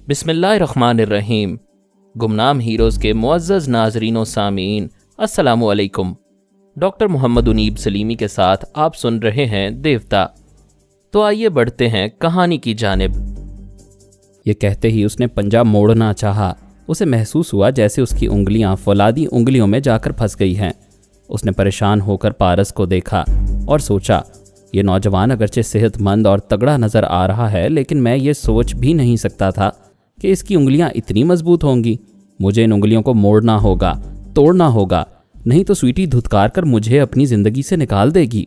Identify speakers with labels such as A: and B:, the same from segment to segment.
A: بسم اللہ الرحمن الرحیم۔ گمنام ہیروز کے معزز ناظرین و سامعین، السلام علیکم۔ ڈاکٹر محمد انیب سلیمی کے ساتھ آپ سن رہے ہیں دیوتا۔ تو آئیے بڑھتے ہیں کہانی کی جانب۔
B: یہ کہتے ہی اس نے پنجہ موڑنا چاہا۔ اسے محسوس ہوا جیسے اس کی انگلیاں فولادی انگلیوں میں جا کر پھنس گئی ہیں۔ اس نے پریشان ہو کر پارس کو دیکھا اور سوچا، یہ نوجوان اگرچہ صحت مند اور تگڑا نظر آ رہا ہے، لیکن میں یہ سوچ بھی نہیں سکتا تھا کہ اس کی انگلیاں اتنی مضبوط ہوں گی۔ مجھے ان انگلیوں کو موڑنا ہوگا، توڑنا ہوگا، نہیں تو سویٹی دھتکار کر مجھے اپنی زندگی سے نکال دے گی۔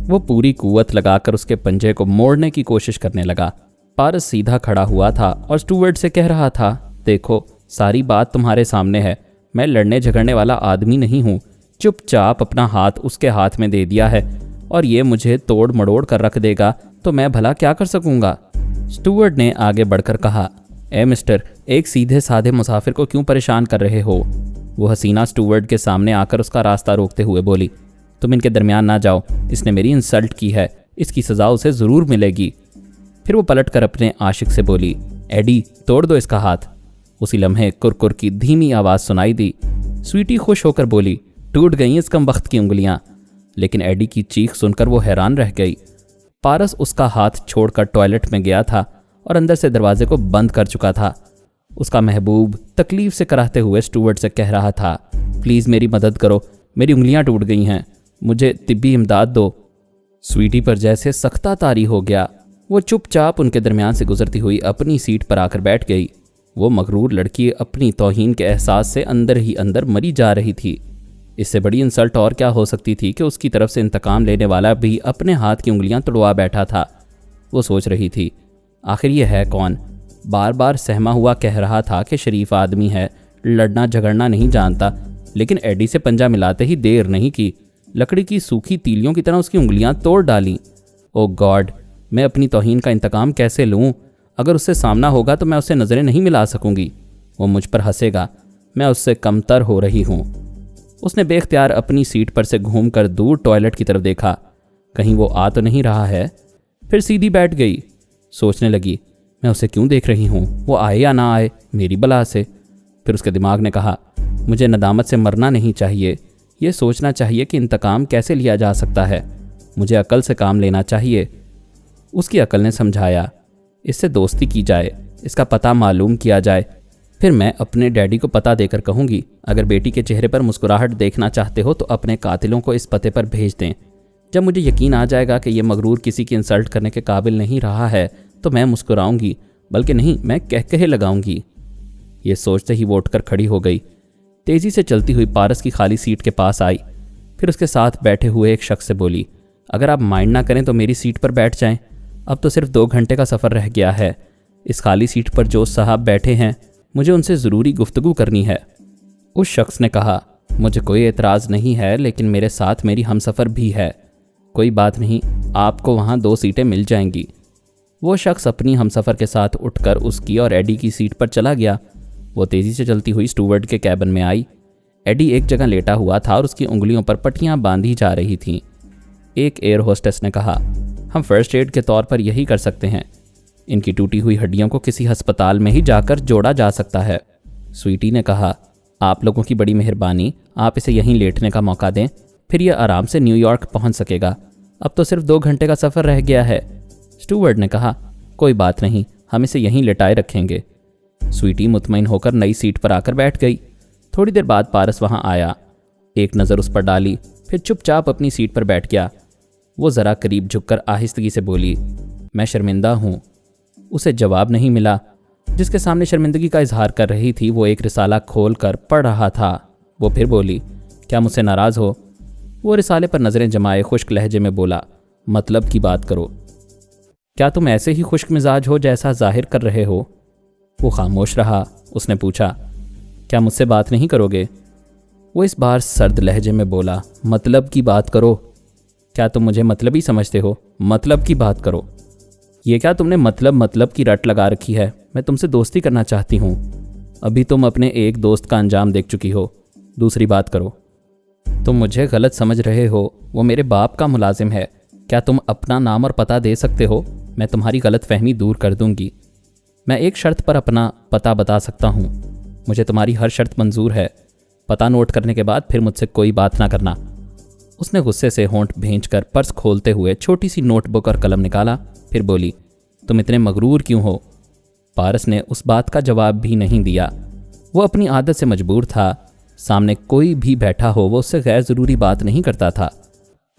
B: وہ پوری قوت لگا کر اس کے پنجے کو موڑنے کی کوشش کرنے لگا۔ پارس سیدھا کھڑا ہوا تھا اور اسٹوورڈ سے کہہ رہا تھا، دیکھو ساری بات تمہارے سامنے ہے، میں لڑنے جھگڑنے والا آدمی نہیں ہوں۔ چپ چاپ اپنا ہاتھ اس کے ہاتھ میں دے دیا ہے اور یہ مجھے توڑ مڑوڑ کر رکھ دے گا تو میں بھلا کیا کر سکوں گا؟ اسٹوورڈ نے آگے بڑھ کر کہا، اے مسٹر، ایک سیدھے سادھے مسافر کو کیوں پریشان کر رہے ہو؟ وہ حسینہ اسٹوورڈ کے سامنے آ کر اس کا راستہ روکتے ہوئے بولی، تم ان کے درمیان نہ جاؤ، اس نے میری انسلٹ کی ہے، اس کی سزا اسے ضرور ملے گی۔ پھر وہ پلٹ کر اپنے عاشق سے بولی، ایڈی توڑ دو اس کا ہاتھ۔ اسی لمحے کرکر کی دھیمی آواز سنائی دی۔ سویٹی خوش ہو کر بولی، ٹوٹ گئیں اس کم وقت کی انگلیاں۔ لیکن ایڈی کی چیخ سن کر وہ حیران رہ گئی۔ پارس اس کا ہاتھ چھوڑ کر ٹوائلٹ میں گیا تھا اور اندر سے دروازے کو بند کر چکا تھا۔ اس کا محبوب تکلیف سے کراہتے ہوئے اسٹوورڈ سے کہہ رہا تھا، پلیز میری مدد کرو، میری انگلیاں ٹوٹ گئی ہیں، مجھے طبی امداد دو۔ سویٹی پر جیسے سختہ طاری ہو گیا۔ وہ چپ چاپ ان کے درمیان سے گزرتی ہوئی اپنی سیٹ پر آ کر بیٹھ گئی۔ وہ مغرور لڑکی اپنی توہین کے احساس سے اندر ہی اندر مری جا رہی تھی۔ اس سے بڑی انسلٹ اور کیا ہو سکتی تھی کہ اس کی طرف سے انتقام لینے والا بھی اپنے ہاتھ کی انگلیاں توڑوا بیٹھا تھا۔ وہ سوچ رہی تھی، آخر یہ ہے کون؟ بار بار سہما ہوا کہہ رہا تھا کہ شریف آدمی ہے، لڑنا جھگڑنا نہیں جانتا، لیکن ایڈی سے پنجہ ملاتے ہی دیر نہیں کی، لکڑی کی سوکھی تیلیوں کی طرح اس کی انگلیاں توڑ ڈالیں۔ او گاڈ، میں اپنی توہین کا انتقام کیسے لوں؟ اگر اس سے سامنا ہوگا تو میں اس سے نظریں نہیں ملا سکوں گی، وہ مجھ پر ہنسے گا، میں اس سے کم تر ہو رہی ہوں۔ اس نے بے اختیار اپنی سیٹ پر سے گھوم کر دور ٹوائلٹ کی طرف دیکھا، کہیں وہ آ تو نہیں رہا ہے۔ پھر سیدھی بیٹھ گئی، سوچنے لگی، میں اسے کیوں دیکھ رہی ہوں؟ وہ آئے یا نہ آئے، میری بلا سے۔ پھر اس کے دماغ نے کہا، مجھے ندامت سے مرنا نہیں چاہیے، یہ سوچنا چاہیے کہ انتقام کیسے لیا جا سکتا ہے، مجھے عقل سے کام لینا چاہیے۔ اس کی عقل نے سمجھایا، اس سے دوستی کی جائے، اس کا پتہ معلوم کیا جائے، پھر میں اپنے ڈیڈی کو پتہ دے کر کہوں گی، اگر بیٹی کے چہرے پر مسکراہٹ دیکھنا چاہتے ہو تو اپنے قاتلوں کو اس پتے پر بھیج دیں۔ جب مجھے یقین آ جائے گا کہ یہ مغرور کسی کی انسلٹ کرنے کے قابل نہیں رہا ہے تو میں مسکراؤں گی، بلکہ نہیں، میں کہے لگاؤں گی۔ یہ سوچتے ہی وہ اٹھ کر کھڑی ہو گئی، تیزی سے چلتی ہوئی پارس کی خالی سیٹ کے پاس آئی، پھر اس کے ساتھ بیٹھے ہوئے ایک شخص سے بولی، اگر آپ مائنڈ نہ کریں تو میری سیٹ پر بیٹھ جائیں، اب تو صرف 2 گھنٹے کا سفر رہ گیا ہے، اس خالی سیٹ پر جو صاحب بیٹھے ہیں مجھے ان سے ضروری گفتگو کرنی ہے۔ اس شخص نے کہا، مجھے کوئی اعتراض نہیں ہے، لیکن میرے ساتھ میری ہمسفر بھی ہے۔ کوئی بات نہیں، آپ کو وہاں 2 سیٹیں مل جائیں گی۔ وہ شخص اپنی ہمسفر کے ساتھ اٹھ کر اس کی اور ایڈی کی سیٹ پر چلا گیا۔ وہ تیزی سے چلتی ہوئی اسٹوورڈ کے کیبن میں آئی۔ ایڈی ایک جگہ لیٹا ہوا تھا اور اس کی انگلیوں پر پٹیاں باندھی جا رہی تھیں۔ ایک ایئر ہوسٹس نے کہا، ہم فرسٹ ایڈ کے طور پر یہی کر سکتے ہیں، ان کی ٹوٹی ہوئی ہڈیوں کو کسی ہسپتال میں ہی جا کر جوڑا جا سکتا ہے۔ سویٹی نے کہا، آپ لوگوں کی بڑی مہربانی، آپ اسے یہیں لیٹنے کا موقع دیں، پھر یہ آرام سے نیو یارک پہنچ سکے گا، اب تو صرف 2 گھنٹے کا سفر رہ گیا ہے۔ اسٹوورڈ نے کہا، کوئی بات نہیں، ہم اسے یہیں لٹائے رکھیں گے۔ سویٹی مطمئن ہو کر نئی سیٹ پر آ کر بیٹھ گئی۔ تھوڑی دیر بعد پارس وہاں آیا، ایک نظر اس پر ڈالی، پھر چپ چاپ اپنی سیٹ پر بیٹھ گیا۔ وہ ذرا قریب جھک کر آہستگی سے بولی، میں شرمندہ ہوں۔ اسے جواب نہیں ملا۔ جس کے سامنے شرمندگی کا اظہار کر رہی تھی وہ ایک رسالہ کھول کر پڑھ رہا تھا۔ وہ پھر بولی، کیا مجھ سے ناراض ہو؟ وہ رسالے پر نظریں جمائے خشک لہجے میں بولا، مطلب کی بات کرو، کیا تم ایسے ہی خشک مزاج ہو جیسا ظاہر کر رہے ہو؟ وہ خاموش رہا۔ اس نے پوچھا، کیا مجھ سے بات نہیں کرو گے؟ وہ اس بار سرد لہجے میں بولا، مطلب کی بات کرو، کیا تم مجھے مطلبی سمجھتے ہو؟ مطلب کی بات کرو۔ یہ کیا تم نے مطلب کی رٹ لگا رکھی ہے؟ میں تم سے دوستی کرنا چاہتی ہوں۔ ابھی تم اپنے ایک دوست کا انجام دیکھ چکی ہو، دوسری بات کرو۔ تم مجھے غلط سمجھ رہے ہو، وہ میرے باپ کا ملازم ہے، کیا تم اپنا نام اور پتہ دے سکتے ہو؟ میں تمہاری غلط فہمی دور کر دوں گی۔ میں ایک شرط پر اپنا پتہ بتا سکتا ہوں. مجھے تمہاری ہر شرط منظور ہے. پتہ نوٹ کرنے کے بعد پھر مجھ سے کوئی بات نہ کرنا. اس نے غصے سے ہونٹ بھینچ کر پرس کھولتے ہوئے چھوٹی سی نوٹ بک اور قلم نکالا. پھر بولی, تم اتنے مغرور کیوں ہو؟ پارس نے اس بات کا جواب بھی نہیں دیا. وہ اپنی عادت سے مجبور تھا. سامنے کوئی بھی بیٹھا ہو وہ اس سے غیر ضروری بات نہیں کرتا تھا.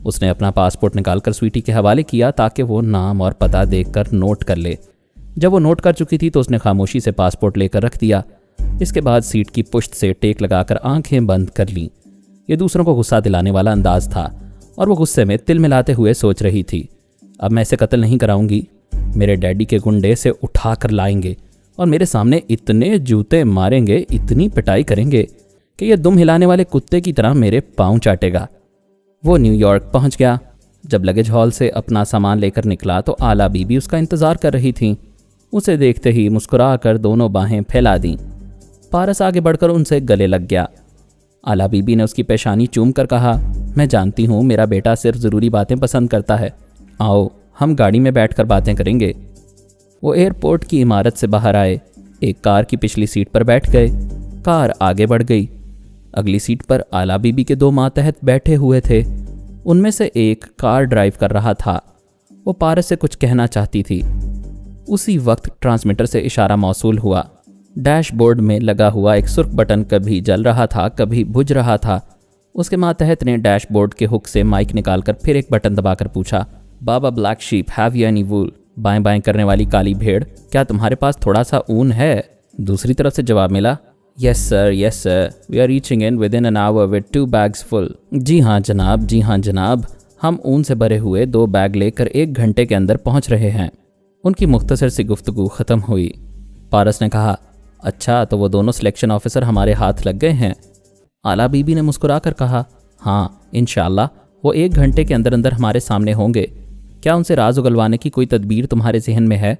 B: اس نے اپنا پاسپورٹ نکال کر سویٹی کے حوالے کیا تاکہ وہ نام اور پتہ دیکھ کر نوٹ کر لے. جب وہ نوٹ کر چکی تھی تو اس نے خاموشی سے پاسپورٹ لے کر رکھ دیا. اس کے بعد سیٹ کی پشت سے ٹیک لگا کر آنکھیں بند کر لیں. یہ دوسروں کو غصہ دلانے والا انداز تھا اور وہ غصے میں تل ملاتے ہوئے سوچ رہی تھی, اب میں اسے قتل نہیں کراؤں گی. میرے ڈیڈی کے گنڈے سے اٹھا کر لائیں گے اور میرے سامنے اتنے جوتے ماریں گے, اتنی پٹائی کریں گے کہ یہ دم ہلانے والے کتے کی طرح میرے پاؤں چاٹے گا. وہ نیو یارک پہنچ گیا. جب لگیج ہال سے اپنا سامان لے کر نکلا تو آلا بی بی اس کا انتظار کر رہی تھیں. اسے دیکھتے ہی مسکرا کر دونوں باہیں پھیلا دیں. پارس آگے بڑھ کر ان سے گلے لگ گیا. آلا بی بی نے اس کی پیشانی چوم کر کہا, میں جانتی ہوں میرا بیٹا صرف ضروری باتیں پسند کرتا ہے. آؤ ہم گاڑی میں بیٹھ کر باتیں کریں گے. وہ ایئرپورٹ کی عمارت سے باہر آئے. ایک کار کی پچھلی سیٹ پر بیٹھ گئے. کار آگے بڑھ گئی. اگلی سیٹ پر آلا بی بی کے 2 ماتحت بیٹھے ہوئے تھے. ان میں سے ایک کار ڈرائیو کر رہا تھا. وہ پارس سے کچھ کہنا چاہتی تھی. اسی وقت ٹرانسمیٹر سے اشارہ موصول ہوا. ڈیش بورڈ میں لگا ہوا ایک سرخ بٹن کبھی جل رہا تھا کبھی بجھ رہا تھا. اس کے ماتحت نے ڈیش بورڈ کے ہک سے مائک نکال کر پھر ایک بٹن دبا کر پوچھا, بابا black shape have you any وول؟ بائیں بائیں کرنے والی کالی بھیڑ, کیا تمہارے پاس تھوڑا سا اون ہے؟ دوسری طرف سے جواب ملا, yes sir we are reaching in within an hour with 2 bags full. جی ہاں جناب, ہم اون سے بھرے ہوئے 2 بیگ لے کر 1 گھنٹے کے اندر پہنچ رہے ہیں. ان کی مختصر سی گفتگو ختم ہوئی. پارس نے کہا, اچھا تو وہ دونوں سلیکشن آفیسر ہمارے ہاتھ لگ گئے ہیں؟ آلا بی بی نے مسکرا کر کہا, ہاں انشاءاللہ وہ 1 گھنٹے کے اندر اندر ہمارے سامنے ہوں گے. کیا ان سے راز اگلوانے کی کوئی تدبیر تمہارے ذہن میں ہے؟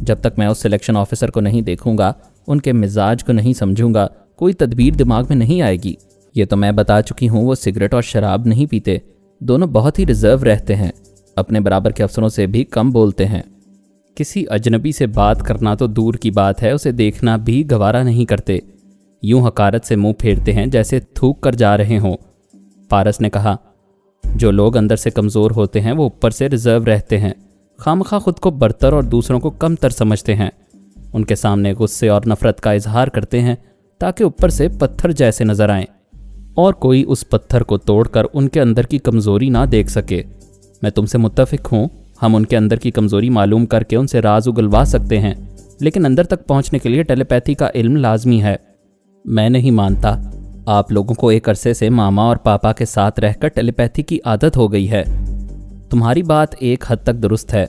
B: جب تک میں اس سلیکشن آفیسر کو نہیں دیکھوں گا, ان کے مزاج کو نہیں سمجھوں گا, کوئی تدبیر دماغ میں نہیں آئے گی. یہ تو میں بتا چکی ہوں, وہ سگریٹ اور شراب نہیں پیتے. دونوں بہت ہی ریزرو رہتے ہیں. اپنے برابر کے افسروں سے بھی کم بولتے ہیں. کسی اجنبی سے بات کرنا تو دور کی بات ہے, اسے دیکھنا بھی گوارا نہیں کرتے. یوں حقارت سے منہ پھیرتے ہیں جیسے تھوک کر جا رہے ہوں. پارس نے کہا, جو لوگ اندر سے کمزور ہوتے ہیں وہ اوپر سے ریزرو رہتے ہیں, خامخواہ خود کو برتر اور دوسروں کو کم تر سمجھتے ہیں. ان کے سامنے غصے اور نفرت کا اظہار کرتے ہیں تاکہ اوپر سے پتھر جیسے نظر آئیں اور کوئی اس پتھر کو توڑ کر ان کے اندر کی کمزوری نہ دیکھ سکے. میں تم سے متفق ہوں, ہم ان کے اندر کی کمزوری معلوم کر کے ان سے راز اگلوا سکتے ہیں, لیکن اندر تک پہنچنے کے لیے ٹیلی پیتھی کا علم لازمی ہے. میں نہیں مانتا. آپ لوگوں کو ایک عرصے سے ماما اور پاپا کے ساتھ رہ کر ٹیلی پیتھی کی عادت ہو گئی ہے. تمہاری بات ایک حد تک درست ہے,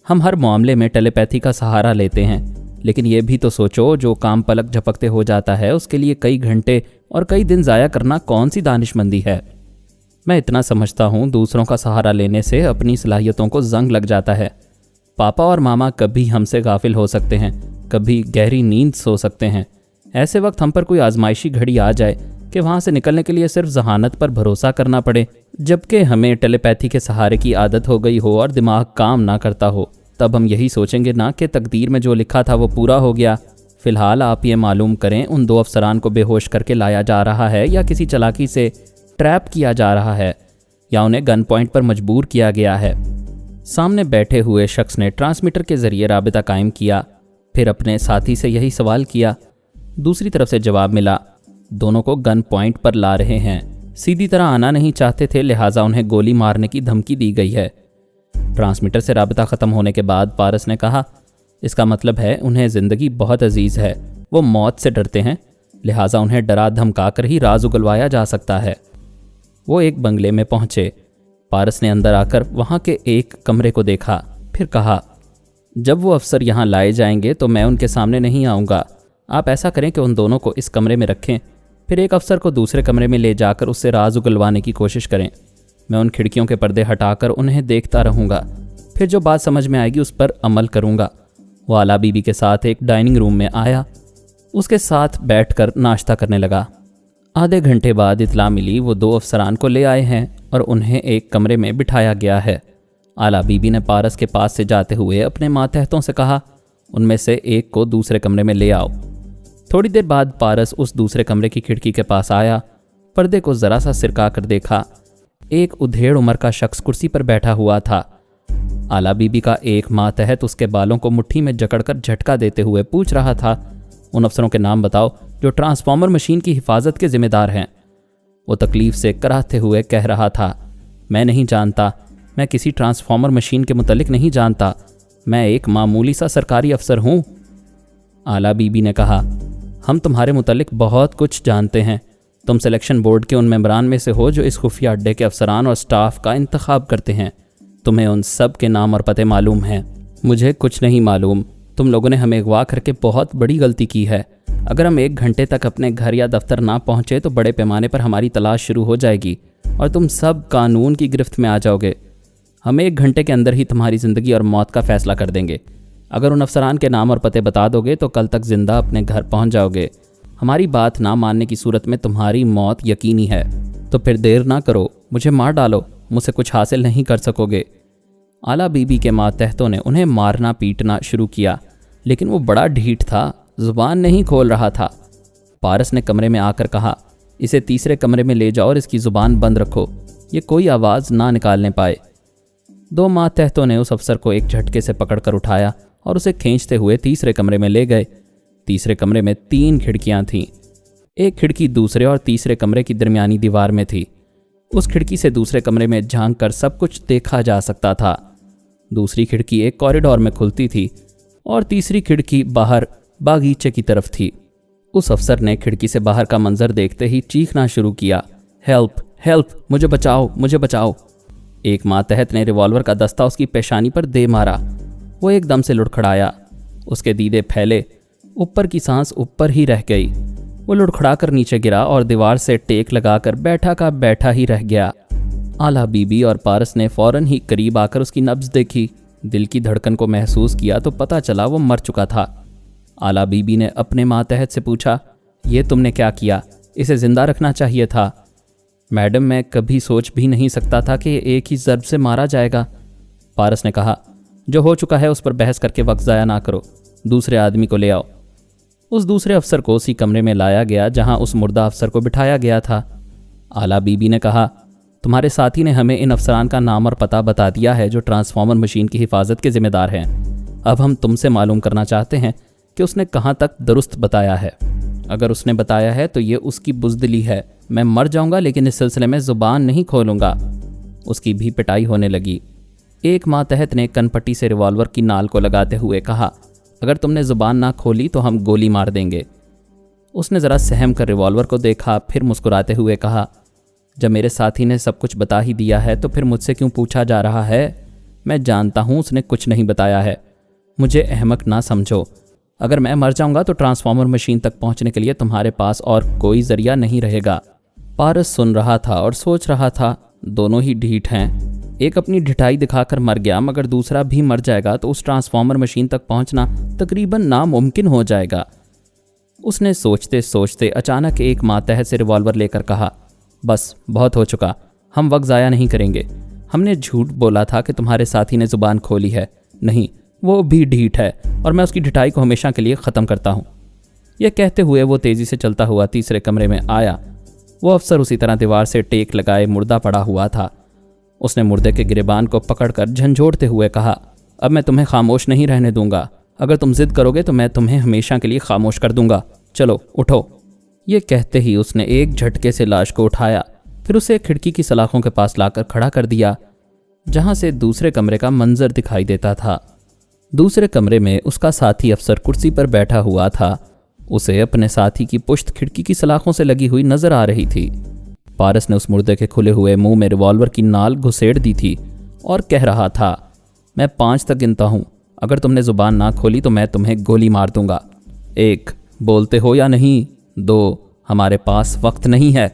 B: ہم ہر معاملے میں ٹیلی پیتھی کا سہارا لیتے ہیں, لیکن یہ بھی تو سوچو, جو کام پلک جھپکتے ہو جاتا ہے اس کے لیے کئی گھنٹے اور کئی دن ضائع کرنا کون سی دانش مندی ہے. میں اتنا سمجھتا ہوں دوسروں کا سہارا لینے سے اپنی صلاحیتوں کو زنگ لگ جاتا ہے. پاپا اور ماما کبھی ہم سے غافل ہو سکتے ہیں, کبھی گہری نیند سو سکتے ہیں. ایسے وقت ہم پر کوئی آزمائشی گھڑی آ جائے کہ وہاں سے نکلنے کے لیے صرف ذہانت پر بھروسہ کرنا پڑے, جبکہ ہمیں ٹیلی پیتھی کے سہارے کی عادت ہو گئی ہو اور دماغ کام نہ کرتا ہو, تب ہم یہی سوچیں گے نا کہ تقدیر میں جو لکھا تھا وہ پورا ہو گیا. فی الحال آپ یہ معلوم کریں, ان 2 افسران کو بے ہوش کر کے لایا جا رہا ہے یا کسی چالاکی سے ٹریپ کیا جا رہا ہے, یا انہیں گن پوائنٹ پر مجبور کیا گیا ہے؟ سامنے بیٹھے ہوئے شخص نے ٹرانسمیٹر کے ذریعے رابطہ قائم کیا, پھر اپنے ساتھی سے یہی سوال کیا. دوسری طرف سے جواب ملا, دونوں کو گن پوائنٹ پر لا رہے ہیں, سیدھی طرح آنا نہیں چاہتے تھے, لہٰذا انہیں گولی مارنے کی دھمکی دی گئی ہے. ٹرانسمیٹر سے رابطہ ختم ہونے کے بعد پارس نے کہا, اس کا مطلب ہے انہیں زندگی بہت عزیز ہے, وہ موت سے ڈرتے ہیں, لہٰذا انہیں ڈرا دھمکا کر ہی راز اگلوایا جا سکتا ہے. وہ ایک بنگلے میں پہنچے. پارس نے اندر آ کر وہاں کے ایک کمرے کو دیکھا, پھر کہا, جب وہ افسر یہاں لائے جائیں گے تو میں ان کے سامنے نہیں آؤں گا. آپ ایسا کریں کہ ان دونوں کو اس کمرے میں رکھیں, پھر ایک افسر کو دوسرے کمرے میں لے جا کر اس سے راز اگلوانے کی کوشش کریں. میں ان کھڑکیوں کے پردے ہٹا کر انہیں دیکھتا رہوں گا, پھر جو بات سمجھ میں آئے گی اس پر عمل کروں گا. وہ آلا بی بی کے ساتھ ایک ڈائننگ روم میں آیا, اس کے ساتھ بیٹھ کر ناشتہ کرنے لگا. آدھے گھنٹے بعد اطلاع ملی وہ 2 افسران کو لے آئے ہیں اور انہیں ایک کمرے میں بٹھایا گیا ہے. آلا بی بی نے پارس کے پاس سے جاتے ہوئے اپنے ماتحتوں سے کہا, ان میں سے ایک کو دوسرے کمرے میں لے آؤ۔ تھوڑی دیر بعد پارس اس دوسرے کمرے کی کھڑکی کے پاس آیا، پردے کو ذرا سا سرکا کر دیکھا۔ ایک ادھیڑ عمر کا شخص کرسی پر بیٹھا ہوا تھا۔ آلا بی بی کا ایک ماتحت اس کے بالوں کو مٹھی میں جکڑ کر جھٹکا دیتے ہوئے پوچھ رہا تھا، ان افسروں کے نام بتاؤ جو ٹرانسفارمر مشین کی حفاظت کے ذمہ دار ہیں۔ وہ تکلیف سے کراہتے ہوئے کہہ رہا تھا، میں نہیں جانتا، میں کسی ٹرانسفارمر مشین کے متعلق نہیں جانتا، میں ایک معمولی سا سرکاری افسر ہوں۔ آلا بی بی نے کہا، ہم تمہارے متعلق بہت کچھ جانتے ہیں، تم سلیکشن بورڈ کے ان ممبران میں سے ہو جو اس خفیہ اڈے کے افسران اور سٹاف کا انتخاب کرتے ہیں، تمہیں ان سب کے نام اور پتے معلوم ہیں۔ مجھے کچھ نہیں معلوم، تم لوگوں نے ہمیں اغوا کر کے بہت بڑی غلطی کی ہے۔ اگر ہم 1 گھنٹے تک اپنے گھر یا دفتر نہ پہنچے تو بڑے پیمانے پر ہماری تلاش شروع ہو جائے گی اور تم سب قانون کی گرفت میں آ جاؤ گے۔ ہم 1 گھنٹے کے اندر ہی تمہاری زندگی اور موت کا فیصلہ کر دیں گے۔ اگر ان افسران کے نام اور پتے بتا دو گے تو کل تک زندہ اپنے گھر پہنچ جاؤ گے۔ ہماری بات نہ ماننے کی صورت میں تمہاری موت یقینی ہے۔ تو پھر دیر نہ کرو، مجھے مار ڈالو، مجھ سے کچھ حاصل نہیں کر سکو گے۔ آلا بی بی کے ماتحتوں نے انہیں مارنا پیٹنا شروع کیا، لیکن وہ بڑا ڈھیٹ تھا، زبان نہیں کھول رہا تھا۔ پارس نے کمرے میں آ کر کہا، اسے تیسرے کمرے میں لے جاؤ اور اس کی زبان بند رکھو، یہ کوئی آواز نہ نکالنے پائے۔ 2 ماتحتوں نے اس افسر کو ایک جھٹکے سے پکڑ کر اٹھایا اور اسے کھینچتے ہوئے تیسرے کمرے میں لے گئے۔ تیسرے کمرے میں 3 کھڑکیاں تھیں، ایک کھڑکی دوسرے اور تیسرے کمرے کی درمیانی دیوار میں تھی۔ اس کھڑکی سے دوسرے کمرے میں جھانک کر سب کچھ دیکھا جا سکتا تھا۔ دوسری کھڑکی ایک کوریڈور میں کھلتی تھی اور تیسری کھڑکی باہر باغیچے کی طرف تھی۔ اس افسر نے کھڑکی سے باہر کا منظر دیکھتے ہی چیخنا شروع کیا، ہیلپ ہیلپ، مجھے بچاؤ مجھے بچاؤ۔ ایک ماتحت نے ریوالور کا دستہ اس کی پیشانی پر دے مارا، وہ ایک دم سے لڑکھڑایا، اس کے دیدے پھیلے، اوپر کی سانس اوپر ہی رہ گئی، وہ لڑکھڑا کر نیچے گرا اور دیوار سے ٹیک لگا کر بیٹھا کا بیٹھا ہی رہ گیا۔ آلا بی بی اور پارس نے فوراً ہی قریب آ کر اس کی نبض دیکھی، دل کی دھڑکن کو محسوس کیا تو پتہ چلا وہ مر چکا تھا۔ آلا بی بی نے اپنے ماتحت سے پوچھا، یہ تم نے کیا کیا؟ اسے زندہ رکھنا چاہیے تھا۔ میڈم، میں کبھی سوچ بھی نہیں سکتا تھا کہ ایک ہی ضرب سے مارا جائے گا۔ پارس نے کہا، جو ہو چکا ہے اس پر بحث کر کے وقت ضائع نہ کرو، دوسرے آدمی کو لے آؤ۔ اس دوسرے افسر کو اسی کمرے میں لایا گیا جہاں اس مردہ افسر کو بٹھایا گیا تھا۔ آلا بی بی نے کہا، تمہارے ساتھی نے ہمیں ان افسران کا نام اور پتہ بتا دیا ہے جو ٹرانسفارمر مشین کی حفاظت کے ذمہ دار ہیں۔ اب ہم تم سے معلوم کرنا چاہتے ہیں کہ اس نے کہاں تک درست بتایا ہے۔ اگر اس نے بتایا ہے تو یہ اس کی بزدلی ہے، میں مر جاؤں گا لیکن اس سلسلے میں زبان نہیں کھولوں گا۔ اس کی بھی پٹائی ہونے لگی۔ ایک ماتحت نے کن پٹی سے ریوالور کی نال کو لگاتے ہوئے کہا، اگر تم نے زبان نہ کھولی تو ہم گولی مار دیں گے۔ اس نے ذرا سہم کر ریوالور کو دیکھا، پھر مسکراتے ہوئے کہا، جب میرے ساتھی نے سب کچھ بتا ہی دیا ہے تو پھر مجھ سے کیوں پوچھا جا رہا ہے؟ میں جانتا ہوں اس نے کچھ نہیں بتایا ہے، مجھے احمق نہ سمجھو۔ اگر میں مر جاؤں گا تو ٹرانسفارمر مشین تک پہنچنے کے لیے تمہارے پاس اور کوئی ذریعہ نہیں رہے گا۔ پارس سن رہا تھا اور سوچ رہا تھا، دونوں ہی ڈھیٹ ہیں، ایک اپنی ڈھٹائی دکھا کر مر گیا مگر دوسرا بھی مر جائے گا تو اس ٹرانسفارمر مشین تک پہنچنا تقریباً ناممکن ہو جائے گا۔ اس نے سوچتے سوچتے اچانک ایک ماتحت سے ریوالور لے کر کہا، بس بہت ہو چکا، ہم وقت ضائع نہیں کریں گے۔ ہم نے جھوٹ بولا تھا کہ تمہارے ساتھی نے زبان کھولی ہے، نہیں، وہ بھی ڈھیٹ ہے اور میں اس کی ڈھٹائی کو ہمیشہ کے لیے ختم کرتا ہوں۔ یہ کہتے ہوئے وہ تیزی سے چلتا ہوا تیسرے کمرے میں آیا۔ وہ افسر اسی طرح دیوار سے ٹیک لگائے مردہ پڑا ہوا تھا۔ اس نے مردے کے گریبان کو پکڑ کر جھنجھوڑتے ہوئے کہا، اب میں تمہیں خاموش نہیں رہنے دوں گا، اگر تم ضد کرو گے تو میں تمہیں ہمیشہ کے لیے خاموش کر دوں گا، چلو اٹھو۔ یہ کہتے ہی اس نے ایک جھٹکے سے لاش کو اٹھایا، پھر اسے کھڑکی کی سلاخوں کے پاس لا کر کھڑا کر دیا جہاں سے دوسرے کمرے کا منظر دکھائی دیتا تھا۔ دوسرے کمرے میں اس کا ساتھی افسر کرسی پر بیٹھا ہوا تھا، اسے اپنے ساتھی کی پشت کھڑکی کی سلاخوں سے لگی ہوئی نظر آ رہی تھی۔ پارس نے اس مردے کے کھلے ہوئے منہ میں ریوالور کی نال گھسیڑ دی تھی اور کہہ رہا تھا، میں 5 تک گنتا ہوں، اگر تم نے زبان نہ کھولی تو میں تمہیں گولی مار دوں گا۔ 1، بولتے ہو یا نہیں؟ 2، ہمارے پاس وقت نہیں ہے۔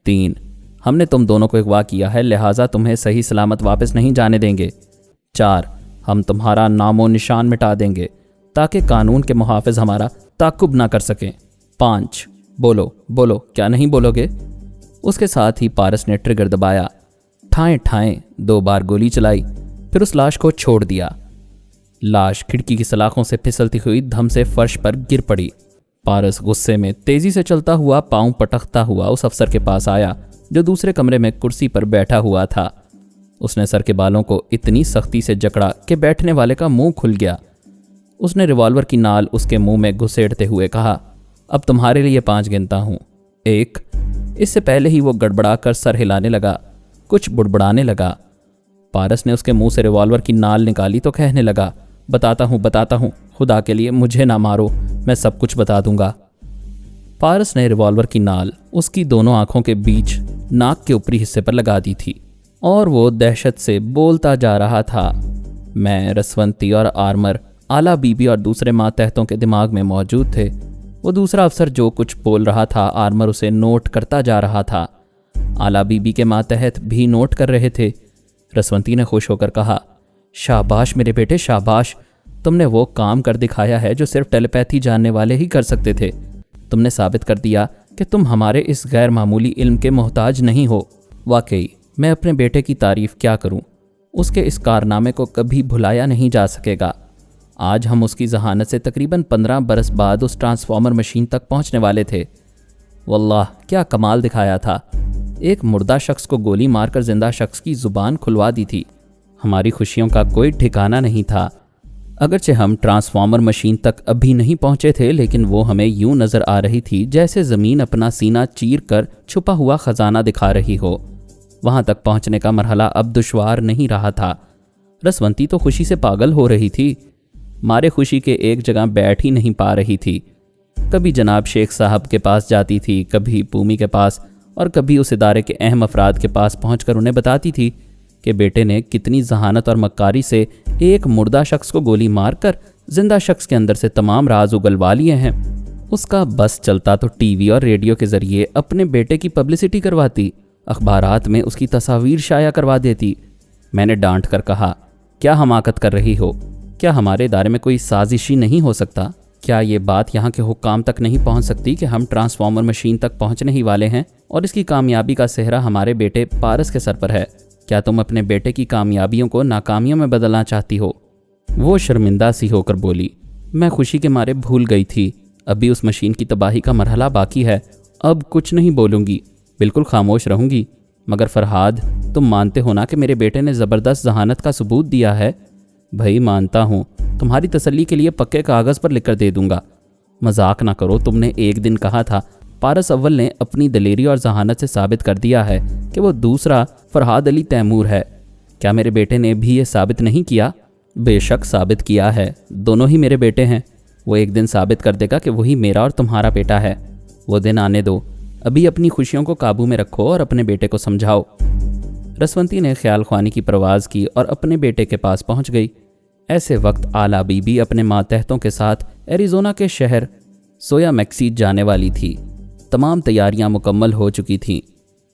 B: 3، ہم نے تم دونوں کو اغوا کیا ہے لہٰذا تمہیں صحیح سلامت واپس نہیں جانے دیں گے۔ 4، ہم تمہارا نام و نشان مٹا دیں گے تاکہ قانون کے محافظ ہمارا تعقب نہ کر سکیں۔ 5، بولو بولو، کیا نہیں بولو گے؟ اس کے ساتھ ہی پارس نے ٹریگر دبایا، ٹھائیں ٹھائیں 2 بار گولی چلائی، پھر اس لاش کو چھوڑ دیا۔ لاش کھڑکی کی سلاخوں سے پھسلتی ہوئی دھم سے فرش پر گر پڑی۔ پارس غصے میں تیزی سے چلتا ہوا پاؤں پٹکتا ہوا اس افسر کے پاس آیا جو دوسرے کمرے میں کرسی پر بیٹھا ہوا تھا۔ اس نے سر کے بالوں کو اتنی سختی سے جکڑا کہ بیٹھنے والے کا منہ کھل گیا۔ اس نے ریوالور کی نال اس کے منہ میں گھسیڑتے ہوئے کہا، اب تمہارے لیے 5 گنتا ہوں۔ 1۔ اس سے پہلے ہی وہ گڑبڑا کر سر ہلانے لگا، کچھ بڑبڑانے لگا۔ پارس نے اس کے منہ سے ریوالور کی نال نکالی تو کہنے لگا، بتاتا ہوں، خدا کے لیے مجھے نہ مارو، میں سب کچھ بتا دوں گا۔ پارس نے ریوالور کی نال اس کی دونوں آنکھوں کے بیچ ناک کے اوپری حصے پر لگا دی تھی اور وہ دہشت سے بولتا جا رہا تھا۔ میں، رسونتی اور آرمر، آلا بی بی اور دوسرے ماتحتوں کے دماغ میں موجود تھے۔ وہ دوسرا افسر جو کچھ بول رہا تھا آرمر اسے نوٹ کرتا جا رہا تھا۔ آلا بی بی کے ماتحت بھی نوٹ کر رہے تھے۔ رسونتی نے خوش ہو کر کہا، شاباش میرے بیٹے شاباش، تم نے وہ کام کر دکھایا ہے جو صرف ٹیلی پیتھی جاننے والے ہی کر سکتے تھے۔ تم نے ثابت کر دیا کہ تم ہمارے اس غیر معمولی علم کے محتاج نہیں ہو۔ واقعی میں اپنے بیٹے کی تعریف کیا کروں، اس کے اس کارنامے کو کبھی بھلایا نہیں جا سکے گا۔ آج ہم اس کی ذہانت سے تقریباً 15 برس بعد اس ٹرانسفارمر مشین تک پہنچنے والے تھے۔ واللہ کیا کمال دکھایا تھا، ایک مردہ شخص کو گولی مار کر زندہ شخص کی زبان کھلوا دی تھی۔ ہماری خوشیوں کا کوئی ٹھکانہ نہیں تھا۔ اگرچہ ہم ٹرانسفارمر مشین تک ابھی نہیں پہنچے تھے، لیکن وہ ہمیں یوں نظر آ رہی تھی جیسے زمین اپنا سینہ چیر کر چھپا ہوا خزانہ دکھا رہی ہو۔ وہاں تک پہنچنے کا مرحلہ اب دشوار نہیں رہا تھا۔ رسونتی تو خوشی سے پاگل ہو رہی تھی، مارے خوشی کے ایک جگہ بیٹھ ہی نہیں پا رہی تھی۔ کبھی جناب شیخ صاحب کے پاس جاتی تھی، کبھی پومی کے پاس، اور کبھی اس ادارے کے اہم افراد کے پاس پہنچ کر انہیں بتاتی تھی کہ بیٹے نے کتنی ذہانت اور مکاری سے ایک مردہ شخص کو گولی مار کر زندہ شخص کے اندر سے تمام راز اگلوا لیے ہیں۔ اس کا بس چلتا تو ٹی وی اور ریڈیو کے ذریعے اپنے بیٹے کی پبلسٹی کرواتی، اخبارات میں اس کی تصاویر شائع کروا دیتی۔ میں نے ڈانٹ کر کہا، کیا حماقت کر رہی ہو؟ کیا ہمارے ادارے میں کوئی سازشی نہیں ہو سکتا؟ کیا یہ بات یہاں کے حکام تک نہیں پہنچ سکتی کہ ہم ٹرانسفارمر مشین تک پہنچنے ہی والے ہیں اور اس کی کامیابی کا سہرا ہمارے بیٹے پارس کے سر پر ہے؟ کیا تم اپنے بیٹے کی کامیابیوں کو ناکامیوں میں بدلنا چاہتی ہو؟ وہ شرمندہ سی ہو کر بولی، میں خوشی کے مارے بھول گئی تھی، ابھی اس مشین کی تباہی کا مرحلہ باقی ہے، اب کچھ نہیں بولوں گی، بالکل خاموش رہوں گی۔ مگر فرہاد، تم مانتے ہو نا کہ میرے بیٹے نے زبردست ذہانت کا ثبوت دیا ہے؟ بھائی مانتا ہوں، تمہاری تسلی کے لیے پکے کاغذ پر لکھ کر دے دوں گا۔ مذاق نہ کرو، تم نے ایک دن کہا تھا پارس اول نے اپنی دلیری اور ذہانت سے ثابت کر دیا ہے کہ وہ دوسرا فرہاد علی تیمور ہے۔ کیا میرے بیٹے نے بھی یہ ثابت نہیں کیا؟ بے شک ثابت کیا ہے، دونوں ہی میرے بیٹے ہیں۔ وہ ایک دن ثابت کر دے گا کہ وہی میرا اور تمہارا بیٹا ہے۔ وہ دن آنے دو، ابھی اپنی خوشیوں کو قابو میں رکھو اور اپنے بیٹے کو سمجھاؤ۔ رسونتی نے خیال خوانی کی پرواز کی اور اپنے بیٹے کے پاس پہنچ گئی۔ ایسے وقت آلا بی بی اپنے ماتحتوں کے ساتھ ایریزونا کے شہر سویا میکسی جانے والی تھی۔ تمام تیاریاں مکمل ہو چکی تھیں۔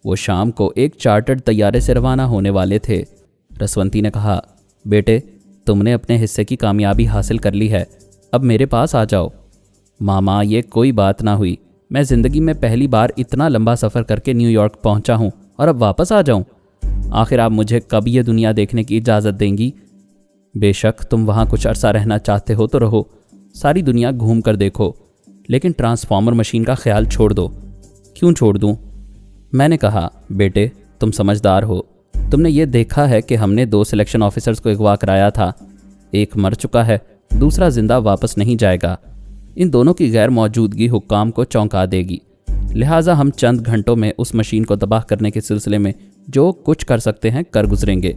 B: وہ شام کو ایک چارٹرڈ طیارے سے روانہ ہونے والے تھے۔ رسونتی نے کہا، بیٹے تم نے اپنے حصے کی کامیابی حاصل کر لی ہے، اب میرے پاس آ جاؤ۔ ماما یہ کوئی بات نہ ہوئی، میں زندگی میں پہلی بار اتنا لمبا سفر کر کے نیو یارک پہنچا ہوں اور اب واپس آ جاؤں؟ آخر آپ مجھے کب یہ دنیا دیکھنے کی اجازت دیں گی؟ بے شک تم وہاں کچھ عرصہ رہنا چاہتے ہو تو رہو، ساری دنیا گھوم کر دیکھو، لیکن ٹرانسفارمر مشین کا خیال چھوڑ دو۔ کیوں چھوڑ دوں؟ میں نے کہا، بیٹے تم سمجھدار ہو، تم نے یہ دیکھا ہے کہ ہم نے 2 سلیکشن آفیسرز کو اغوا کرایا تھا، ایک مر چکا ہے، دوسرا زندہ واپس نہیں جائے گا۔ ان دونوں کی غیر موجودگی حکام کو چونکا دے گی، لہٰذا ہم چند گھنٹوں میں اس مشین کو تباہ کرنے کے سلسلے میں جو کچھ کر سکتے ہیں کر گزریں گے۔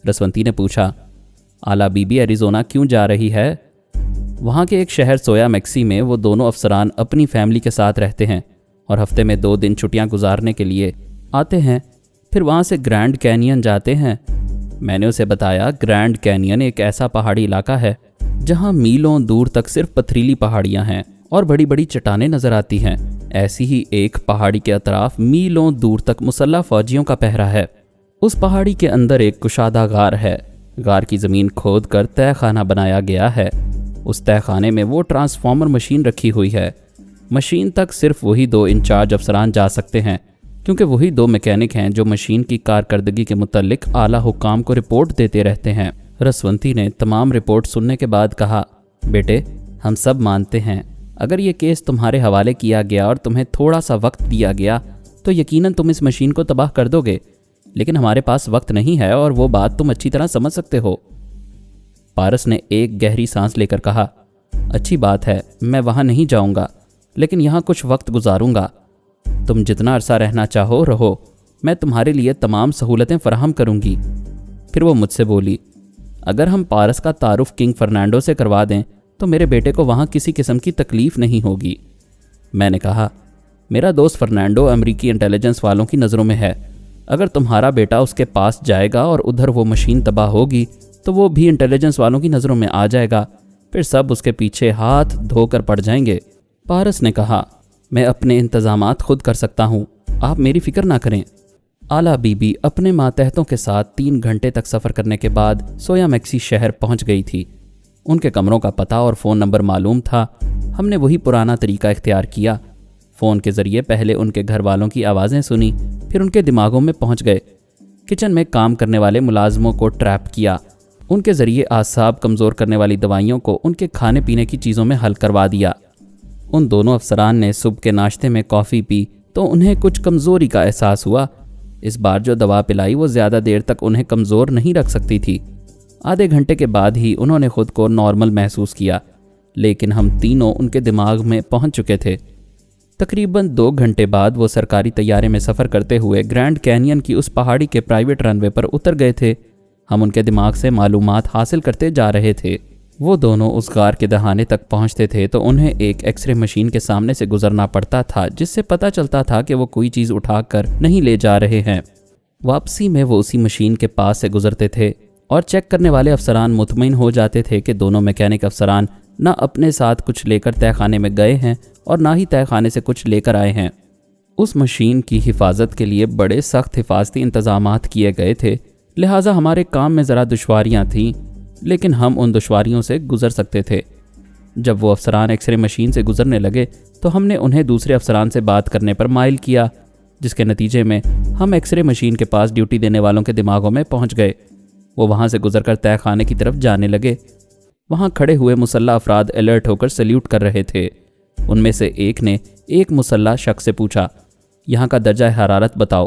B: رسونتی نے پوچھا، آلا بی بی ایریزونا کیوں جا رہی ہے؟ وہاں کے ایک شہر سویا میکسی میں وہ دونوں افسران اپنی فیملی کے ساتھ رہتے ہیں اور ہفتے میں 2 دن چھٹیاں گزارنے کے لیے آتے ہیں، پھر وہاں سے گرینڈ کینین جاتے ہیں۔ میں نے اسے بتایا گرینڈ کینین ایک ایسا پہاڑی علاقہ ہے جہاں میلوں دور تک صرف پتھریلی پہاڑیاں ہیں اور بڑی بڑی چٹانیں نظر آتی ہیں۔ ایسی ہی ایک پہاڑی کے اطراف میلوں دور تک مسلح فوجیوں کا پہرا ہے۔ اس پہاڑی کے اندر ایک کشادہ غار ہے، غار کی زمین کھود کر تہہ خانہ بنایا گیا ہے۔ اس تہہ خانے میں وہ ٹرانسفارمر مشین رکھی ہوئی ہے۔ مشین تک صرف وہی 2 انچارج افسران جا سکتے ہیں، کیونکہ وہی 2 میکینک ہیں جو مشین کی کارکردگی کے متعلق اعلیٰ حکام کو رپورٹ دیتے رہتے ہیں۔ رسونتی نے تمام رپورٹ سننے کے بعد کہا، بیٹے ہم سب مانتے ہیں اگر یہ کیس تمہارے حوالے کیا گیا اور تمہیں تھوڑا سا وقت دیا گیا تو یقیناً تم اس مشین کو تباہ کر دو گے، لیکن ہمارے پاس وقت نہیں ہے اور وہ بات تم اچھی طرح سمجھ سکتے ہو۔ پارس نے ایک گہری سانس لے کر کہا، اچھی بات ہے، میں وہاں نہیں جاؤں گا، لیکن یہاں کچھ وقت گزاروں گا۔ تم جتنا عرصہ رہنا چاہو رہو، میں تمہارے لیے تمام سہولتیں فراہم کروں گی۔ پھر وہ مجھ سے بولی، اگر ہم پارس کا تعارف کنگ فرنانڈو سے کروا دیں تو میرے بیٹے کو وہاں کسی قسم کی تکلیف نہیں ہوگی۔ میں نے کہا، میرا دوست فرنانڈو امریکی انٹیلیجنس والوں کی نظروں میں ہے، اگر تمہارا بیٹا اس کے پاس جائے گا اور ادھر وہ مشین تباہ ہوگی تو وہ بھی انٹیلیجنس والوں کی نظروں میں آ جائے گا، پھر سب اس کے پیچھے ہاتھ دھو کر پڑ جائیں گے۔ پارس نے کہا، میں اپنے انتظامات خود کر سکتا ہوں، آپ میری فکر نہ کریں۔ اعلیٰ بی بی اپنے ماتحتوں کے ساتھ 3 گھنٹے تک سفر کرنے کے بعد سویا میکسی شہر پہنچ گئی تھی۔ ان کے کمروں کا پتہ اور فون نمبر معلوم تھا۔ ہم نے وہی پرانا طریقہ اختیار کیا، فون کے ذریعے پہلے ان کے گھر والوں کی آوازیں سنی، پھر ان کے دماغوں میں پہنچ گئے۔ کچن میں کام کرنے والے ملازموں کو ٹریپ کیا، ان کے ذریعے اعصاب کمزور کرنے والی دوائیوں کو ان کے کھانے پینے کی چیزوں میں حل کروا دیا۔ ان دونوں افسران نے صبح کے ناشتے میں کافی پی تو انہیں کچھ کمزوری کا احساس ہوا۔ اس بار جو دوا پلائی وہ زیادہ دیر تک انہیں کمزور نہیں رکھ سکتی تھی۔ آدھے گھنٹے کے بعد ہی انہوں نے خود کو نارمل محسوس کیا، لیکن ہم تینوں ان کے دماغ میں پہنچ چکے تھے۔ تقریباً 2 گھنٹے بعد وہ سرکاری طیارے میں سفر کرتے ہوئے گرینڈ کینین کی اس پہاڑی کے پرائیویٹ رن وے پر اتر گئے تھے۔ ہم ان کے دماغ سے معلومات حاصل کرتے جا رہے تھے۔ وہ دونوں اس غار کے دہانے تک پہنچتے تھے تو انہیں ایک ایکس رے مشین کے سامنے سے گزرنا پڑتا تھا، جس سے پتہ چلتا تھا کہ وہ کوئی چیز اٹھا کر نہیں لے جا رہے ہیں۔ واپسی میں وہ اسی مشین کے پاس سے گزرتے تھے اور چیک کرنے والے افسران مطمئن ہو جاتے تھے کہ دونوں میکینک افسران نہ اپنے ساتھ کچھ لے کر طے خانے میں گئے ہیں اور نہ ہی طے خانے سے کچھ لے کر آئے ہیں۔ اس مشین کی حفاظت کے لیے بڑے سخت حفاظتی انتظامات کیے گئے تھے، لہٰذا ہمارے کام میں ذرا دشواریاں تھیں، لیکن ہم ان دشواریوں سے گزر سکتے تھے۔ جب وہ افسران ایکس رے مشین سے گزرنے لگے تو ہم نے انہیں دوسرے افسران سے بات کرنے پر مائل کیا، جس کے نتیجے میں ہم ایکس رے مشین کے پاس ڈیوٹی دینے والوں کے دماغوں میں پہنچ گئے۔ وہ وہاں سے گزر کر طے خانے کی طرف جانے لگے۔ وہاں کھڑے ہوئے مسلح افراد الرٹ ہو کر سلیوٹ کر رہے تھے۔ ان میں سے ایک نے ایک مسلح شخص سے پوچھا، یہاں کا درجہ حرارت بتاؤ۔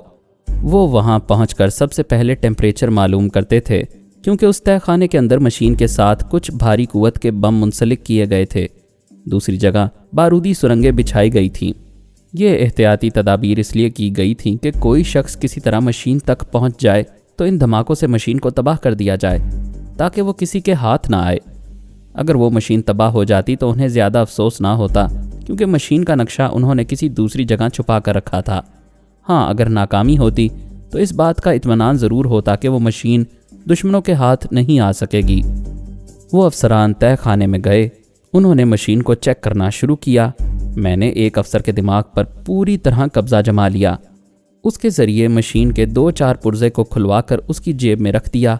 B: وہ وہاں پہنچ کر سب سے پہلے ٹیمپریچر معلوم کرتے تھے، کیونکہ اس طے خانے کے اندر مشین کے ساتھ کچھ بھاری قوت کے بم منسلک کیے گئے تھے۔ دوسری جگہ بارودی سرنگیں بچھائی گئی تھیں۔ یہ احتیاطی تدابیر اس لیے کی گئی تھیں کہ کوئی شخص کسی طرح مشین تک پہنچ جائے تو ان دھماکوں سے مشین کو تباہ کر دیا جائے تاکہ وہ کسی کے ہاتھ نہ آئے۔ اگر وہ مشین تباہ ہو جاتی تو انہیں زیادہ افسوس نہ ہوتا، کیونکہ مشین کا نقشہ انہوں نے کسی دوسری جگہ چھپا کر رکھا تھا۔ ہاں، اگر ناکامی ہوتی تو اس بات کا اطمینان ضرور ہوتا کہ وہ مشین دشمنوں کے ہاتھ نہیں آ سکے گی۔ وہ افسران طے خانے میں گئے، انہوں نے مشین کو چیک کرنا شروع کیا۔ میں نے ایک افسر کے دماغ پر پوری طرح قبضہ جما لیا۔ اس کے ذریعے مشین کے 2-4 پرزے کو کھلوا کر اس کی جیب میں رکھ دیا۔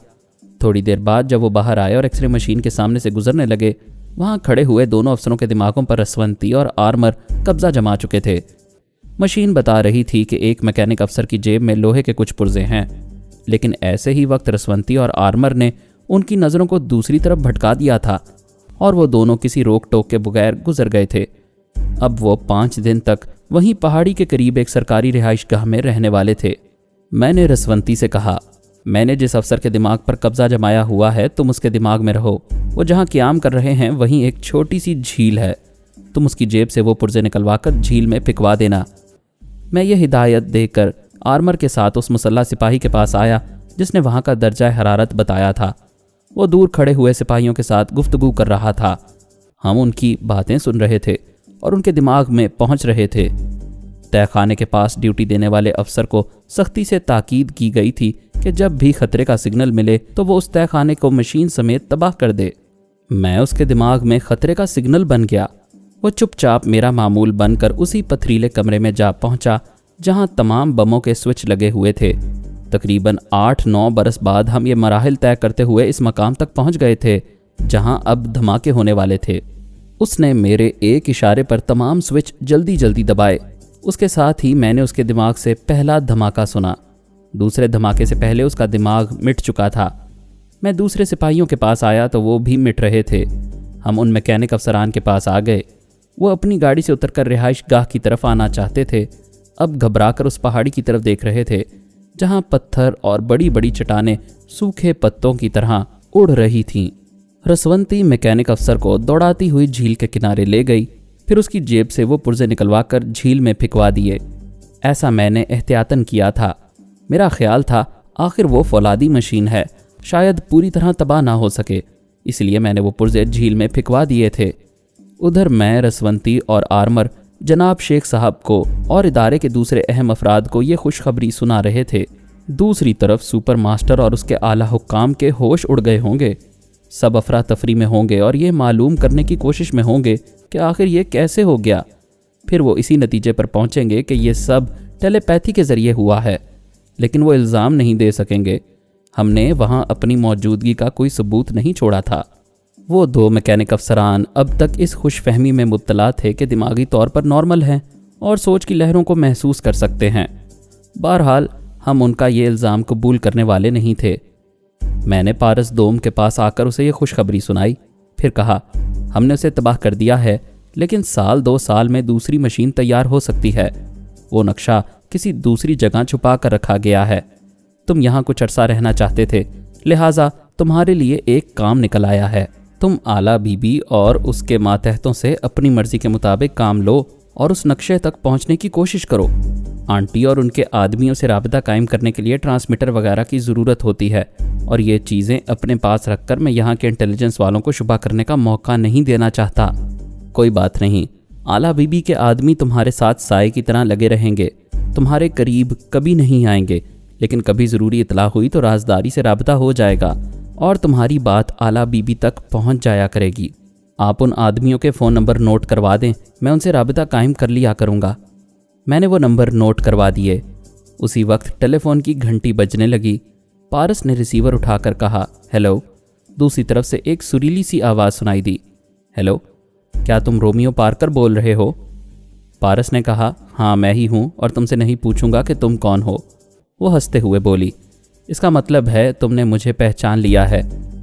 B: تھوڑی دیر بعد جب وہ باہر آئے اور ایکس رے مشین کے سامنے سے گزرنے لگے، وہاں کھڑے ہوئے دونوں افسروں کے دماغوں پر رسونتی اور آرمر قبضہ جما چکے تھے۔ مشین بتا رہی تھی کہ ایک میکینک افسر کی جیب میں لوہے کے کچھ پرزے ہیں، لیکن ایسے ہی وقت رسونتی اور آرمر نے ان کی نظروں کو دوسری طرف بھٹکا دیا تھا اور وہ دونوں کسی روک ٹوک کے بغیر گزر گئے تھے۔ اب وہ 5 دن تک وہیں پہاڑی کے قریب ایک سرکاری رہائش گاہ میں رہنے والے تھے۔ میں نے رسونتی سے کہا، میں نے جس افسر کے دماغ پر قبضہ جمایا ہوا ہے تم اس کے دماغ میں رہو۔ وہ جہاں قیام کر رہے ہیں وہیں ایک چھوٹی سی جھیل ہے، تم اس کی جیب سے وہ پرزے نکلوا کر جھیل میں پھینکوا دینا۔ میں یہ ہدایت دے کر آرمر کے ساتھ اس مسلح سپاہی کے پاس آیا جس نے وہاں کا درجہ حرارت بتایا تھا۔ وہ دور کھڑے ہوئے سپاہیوں کے ساتھ گفتگو کر رہا تھا۔ ہم ان کی باتیں سن رہے تھے اور ان کے دماغ میں پہنچ رہے تھے۔ طے خانے کے پاس ڈیوٹی دینے والے افسر کو سختی سے تاکید کی گئی تھی کہ جب بھی خطرے کا سگنل ملے تو وہ اس طے خانے کو مشین سمیت تباہ کر دے۔ میں اس کے دماغ میں خطرے کا سگنل بن گیا۔ وہ چپ چاپ میرا معمول بن کر اسی پتھریلے کمرے میں جا پہنچا جہاں تمام بموں کے سوئچ لگے ہوئے تھے۔ تقریباً 8-9 برس بعد ہم یہ مراحل طے کرتے ہوئے اس مقام تک پہنچ گئے تھے جہاں اب دھماکے ہونے والے تھے۔ اس نے میرے ایک اشارے پر تمام سوئچ جلدی جلدی دبائے۔ اس کے ساتھ ہی میں نے اس کے دماغ سے پہلا دھماکہ سنا۔ دوسرے دھماکے سے پہلے اس کا دماغ مٹ چکا تھا۔ میں دوسرے سپاہیوں کے پاس آیا تو وہ بھی مٹ رہے تھے۔ ہم ان میکینک افسران کے پاس آ گئے۔ وہ اپنی گاڑی سے اتر کر رہائش گاہ کی طرف آنا چاہتے تھے۔ اب گھبرا کر اس پہاڑی کی طرف دیکھ رہے تھے جہاں پتھر اور بڑی بڑی چٹانیں سوکھے پتوں کی طرح اڑ رہی تھیں۔ رسونتی میکینک افسر کو دوڑاتی ہوئی جھیل کے کنارے لے گئی، پھر اس کی جیب سے وہ پرزے نکلوا کر جھیل میں پھینکوا دیے۔ ایسا میں نے احتیاطاً کیا تھا۔ میرا خیال تھا آخر وہ فولادی مشین ہے، شاید پوری طرح تباہ نہ ہو سکے، اس لیے میں نے وہ پرزے جھیل میں پھینکوا دیے تھے۔ ادھر میں رسونتی اور آرمر جناب شیخ صاحب کو اور ادارے کے دوسرے اہم افراد کو یہ خوشخبری سنا رہے تھے۔ دوسری طرف سپر ماسٹر اور اس کے اعلیٰ حکام کے ہوش اڑ گئے ہوں گے۔ سب افراتفری میں ہوں گے اور یہ معلوم کرنے کی کوشش میں ہوں گے کہ آخر یہ کیسے ہو گیا۔ پھر وہ اسی نتیجے پر پہنچیں گے کہ یہ سب ٹیلی پیتھی کے ذریعے ہوا ہے، لیکن وہ الزام نہیں دے سکیں گے۔ ہم نے وہاں اپنی موجودگی کا کوئی ثبوت نہیں چھوڑا تھا۔ وہ دو میکینک افسران اب تک اس خوش فہمی میں مبتلا تھے کہ دماغی طور پر نارمل ہیں اور سوچ کی لہروں کو محسوس کر سکتے ہیں۔ بہرحال ہم ان کا یہ الزام قبول کرنے والے نہیں تھے۔ میں نے پارس دوم کے پاس آ کر اسے یہ خوشخبری سنائی، پھر کہا ہم نے اسے تباہ کر دیا ہے، لیکن 1-2 سال میں دوسری مشین تیار ہو سکتی ہے۔ وہ نقشہ کسی دوسری جگہ چھپا کر رکھا گیا ہے۔ تم یہاں کچھ عرصہ رہنا چاہتے تھے، لہٰذا تمہارے لیے ایک کام نکل آیا ہے۔ تم اعلیٰ بی بی اور اس کے ماتحتوں سے اپنی مرضی کے مطابق کام لو اور اس نقشے تک پہنچنے کی کوشش کرو۔ آنٹی اور ان کے آدمیوں سے رابطہ قائم کرنے کے لیے ٹرانسمیٹر وغیرہ کی ضرورت ہوتی ہے، اور یہ چیزیں اپنے پاس رکھ کر میں یہاں کے انٹیلیجنس والوں کو شبہ کرنے کا موقع نہیں دینا چاہتا۔ کوئی بات نہیں، اعلیٰ بی بی کے آدمی تمہارے ساتھ سائے کی طرح لگے رہیں گے، تمہارے قریب کبھی نہیں آئیں گے، لیکن کبھی ضروری اطلاع ہوئی تو رازداری سے رابطہ ہو جائے گا اور تمہاری بات اعلیٰ بی بی تک پہنچ جایا کرے گی۔ آپ ان آدمیوں کے فون نمبر نوٹ کروا دیں، میں ان سے رابطہ قائم کر لیا کروں گا۔ میں نے وہ نمبر نوٹ کروا دیے۔ اسی وقت ٹیلی فون کی گھنٹی بجنے لگی۔ پارس نے ریسیور اٹھا کر کہا ہیلو۔ دوسری طرف سے ایک سریلی سی آواز سنائی دی، ہیلو، کیا تم رومیو پارکر بول رہے ہو؟ پارس نے کہا ہاں میں ہی ہوں، اور تم سے نہیں پوچھوں گا کہ تم کون ہو۔ وہ ہنستے ہوئے بولی اس کا مطلب ہے تم نے مجھے پہچان لیا ہے۔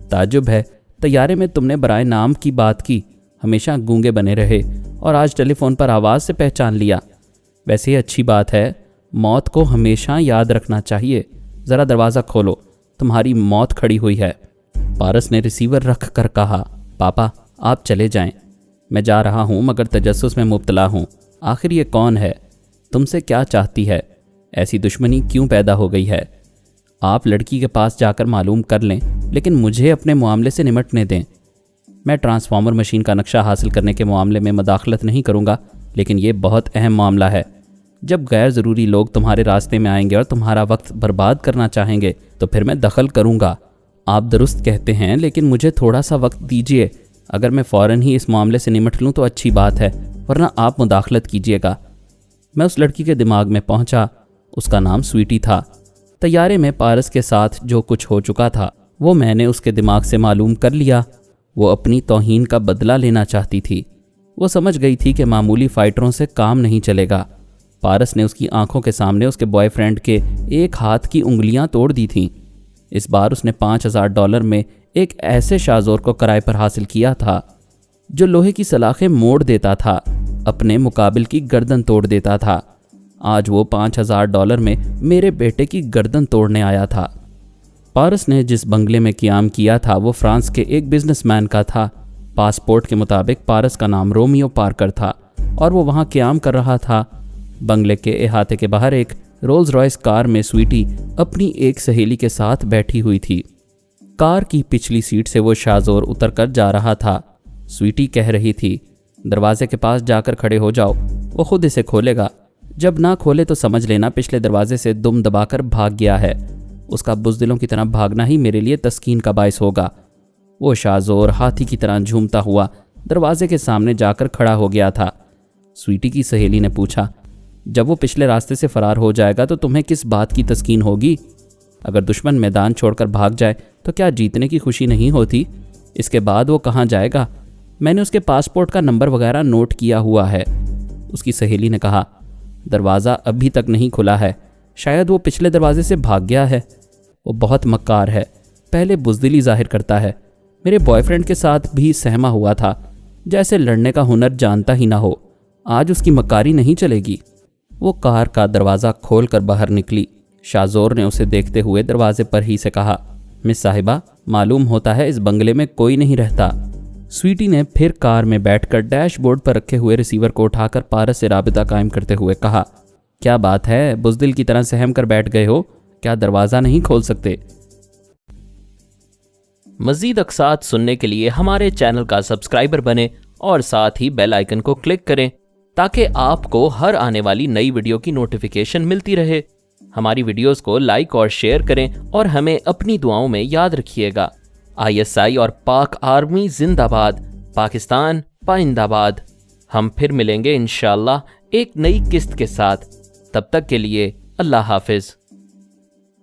B: تعجب ہے، طیارے میں تم نے برائے نام کی بات کی، ہمیشہ گونگے بنے رہے اور آج ٹیلی فون پر آواز سے پہچان لیا۔ ویسے یہ اچھی بات ہے، موت کو ہمیشہ یاد رکھنا چاہیے۔ ذرا دروازہ کھولو، تمہاری موت کھڑی ہوئی ہے۔ پارس نے ریسیور رکھ کر کہا پاپا آپ چلے جائیں، میں جا رہا ہوں مگر تجسس میں مبتلا ہوں۔ آخر یہ کون ہے؟ تم سے کیا چاہتی ہے؟ ایسی دشمنی کیوں پیدا ہو گئی ہے؟ آپ لڑکی کے پاس جا کر معلوم کر لیں، لیکن مجھے اپنے معاملے سے نمٹنے دیں۔ میں ٹرانسفارمر مشین کا نقشہ حاصل کرنے کے معاملے میں مداخلت نہیں کروں گا، لیکن یہ بہت اہم معاملہ ہے۔ جب غیر ضروری لوگ تمہارے راستے میں آئیں گے اور تمہارا وقت برباد کرنا چاہیں گے تو پھر میں دخل کروں گا۔ آپ درست کہتے ہیں، لیکن مجھے تھوڑا سا وقت دیجیے۔ اگر میں فوراً ہی اس معاملے سے نمٹ لوں تو اچھی بات ہے، ورنہ آپ مداخلت کیجیے گا۔ میں اس لڑکی کے دماغ میں پہنچا۔ اس کا نام سویٹی تھا۔ طیارے میں پارس کے ساتھ جو کچھ ہو چکا تھا وہ میں نے اس کے دماغ سے معلوم کر لیا۔ وہ اپنی توہین کا بدلہ لینا چاہتی تھی۔ وہ سمجھ گئی تھی کہ معمولی فائٹروں سے کام نہیں چلے گا۔ پارس نے اس کی آنکھوں کے سامنے اس کے بوائے فرینڈ کے ایک ہاتھ کی انگلیاں توڑ دی تھیں۔ اس بار اس نے $5000 میں ایک ایسے شازور کو کرائے پر حاصل کیا تھا جو لوہے کی سلاخیں موڑ دیتا تھا، اپنے مقابل کی گردن توڑ دیتا تھا۔ آج وہ $5000 میں میرے بیٹے کی گردن توڑنے آیا تھا۔ پارس نے جس بنگلے میں قیام کیا تھا وہ فرانس کے ایک بزنس مین کا تھا۔ پاسپورٹ کے مطابق پارس کا نام رومیو پارکر تھا اور وہ وہاں قیام کر رہا تھا۔ بنگلے کے احاطے کے باہر ایک رولز رائس کار میں سویٹی اپنی ایک سہیلی کے ساتھ بیٹھی ہوئی تھی۔ کار کی پچھلی سیٹ سے وہ شازور اتر کر جا رہا تھا۔ سویٹی کہہ رہی تھی دروازے کے پاس جا کر کھڑے ہو جاؤ، وہ خود اسے کھولے گا۔ جب نہ کھولے تو سمجھ لینا پچھلے دروازے سے دم دبا کر بھاگ گیا ہے۔ اس کا بزدلوں کی طرح بھاگنا ہی میرے لیے تسکین کا باعث ہوگا۔ وہ شازور ہاتھی کی طرح جھومتا ہوا دروازے کے سامنے جا کر کھڑا ہو گیا تھا۔ سویٹی کی سہیلی نے پوچھا جب وہ پچھلے راستے سے فرار ہو جائے گا تو تمہیں کس بات کی تسکین ہوگی؟ اگر دشمن میدان چھوڑ کر بھاگ جائے تو کیا جیتنے کی خوشی نہیں ہوتی؟ اس کے بعد وہ کہاں جائے گا؟ میں نے اس کے پاسپورٹ کا نمبر وغیرہ نوٹ کیا ہوا ہے۔ اس کی سہیلی نے کہا دروازہ ابھی تک نہیں کھلا ہے، شاید وہ پچھلے دروازے سے بھاگ گیا ہے۔ وہ بہت مکار ہے، پہلے بزدلی ظاہر کرتا ہے. میرے بوائے فرینڈ کے ساتھ بھی سہما ہوا تھا، جیسے لڑنے کا ہنر جانتا ہی نہ ہو. آج اس کی مکاری نہیں چلے گی. وہ کار کا دروازہ کھول کر باہر نکلی. شاہزور نے اسے دیکھتے ہوئے دروازے پر ہی سے کہا، مس صاحبہ، معلوم ہوتا ہے اس بنگلے میں کوئی نہیں رہتا. سویٹی نے پھر کار میں بیٹھ کر ڈیش بورڈ پر رکھے ہوئے ریسیور کو اٹھا کر پارس سے رابطہ قائم کرتے ہوئے کہا، کیا بات ہے، بزدل کی طرح سہم کر بیٹھ گئے ہو؟ کیا دروازہ نہیں کھول سکتے؟
A: مزید اقساط سننے کے لیے ہمارے چینل کا سبسکرائبر بنیں اور ساتھ ہی بیل آئیکن کو کلک کریں تاکہ آپ کو ہر آنے والی نئی ویڈیو کی نوٹیفیکیشن ملتی رہے. ہماری ویڈیوز کو لائک اور شیئر کریں اور ہمیں اپنی دعاؤں میں یاد رکھیے گا. ISI اور پاک آرمی زندہ باد، پاکستان پائندہ باد. ہم پھر ملیں گے انشاءاللہ ایک نئی قسط کے ساتھ. تب تک کے لیے اللہ حافظ.